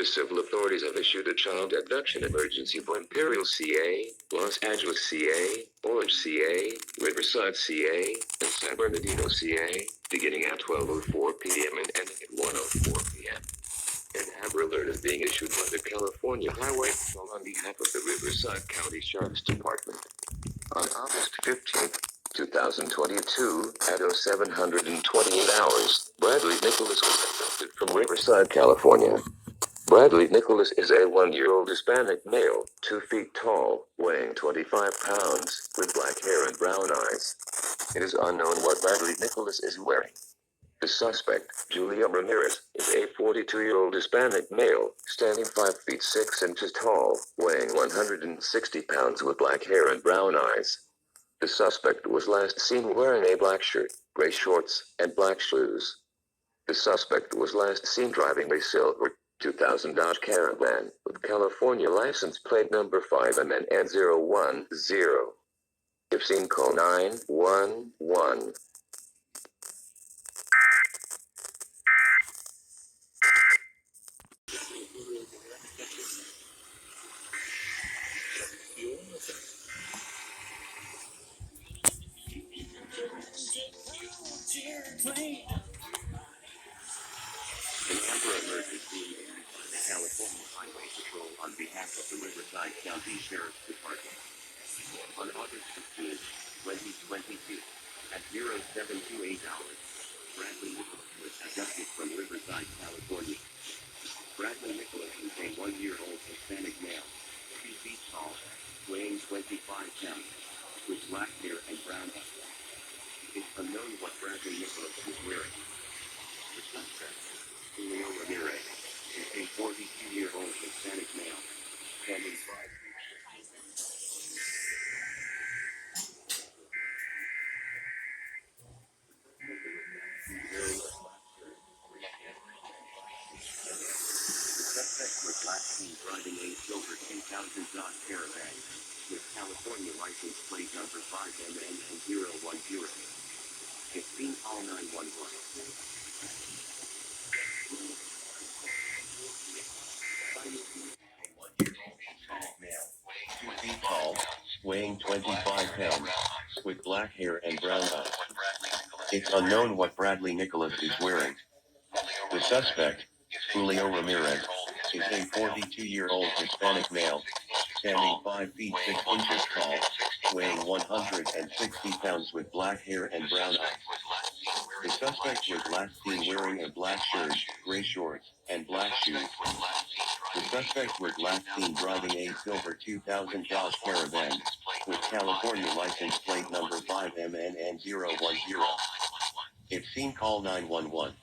civil authorities have issued a child abduction emergency for Imperial CA, Los Angeles CA, Orange CA, Riverside CA, and San Bernardino CA, beginning at 12:04 p.m. and ending at 1:04 p.m. An Amber Alert is being issued by the California Highway Patrol on behalf of the Riverside County Sheriff's Department. On August 15, 2022, at 0728 hours, Bradley Nicholas was abducted from Riverside, California. Bradley Nicholas is a 1-year-old Hispanic male, 2 feet tall, weighing 25 pounds, with black hair and brown eyes. It is unknown what Bradley Nicholas is wearing. The suspect, Julia Ramirez, is a 42-year-old Hispanic male, standing 5 feet 6 inches tall, weighing 160 pounds with black hair and brown eyes. The suspect was last seen wearing a black shirt, gray shorts, and black shoes. The suspect was last seen driving a silver 2000 Dodge Caravan with California license plate number 5MN010. If seen, call 911. An Amber Alert is being issued by the California Highway Patrol on behalf of the Riverside County Sheriff's Department. On August 15, 2022, at 0728 hours, Bradley Nicholas was abducted from Riverside, California. Bradley Nicholas is a 1-year-old Hispanic male, 2 feet tall, weighing 25 pounds, with black hair and brown eyes. It's unknown what Bradley Nicholas is wearing. The suspect, Julia Ramirez, is a 42-year-old Hispanic male, standing 5 feet 6. The suspect was last seen driving a silver 2000 Dodge Caravan, with California license plate number 5MN010. If seen, call 911. Tall, weighing 25 pounds, with black hair and brown eyes. It's unknown what Bradley Nicholas is wearing. The suspect, Julio Ramirez, is a 42-year-old Hispanic male, standing 5 feet 6 inches tall, weighing 160 pounds with black hair and brown eyes. The suspect was last seen wearing a black shirt, gray shorts, and black shoes. The suspect was last seen driving a silver 2000 Dodge Caravan, with California license plate number 5MN010. If seen, call 911.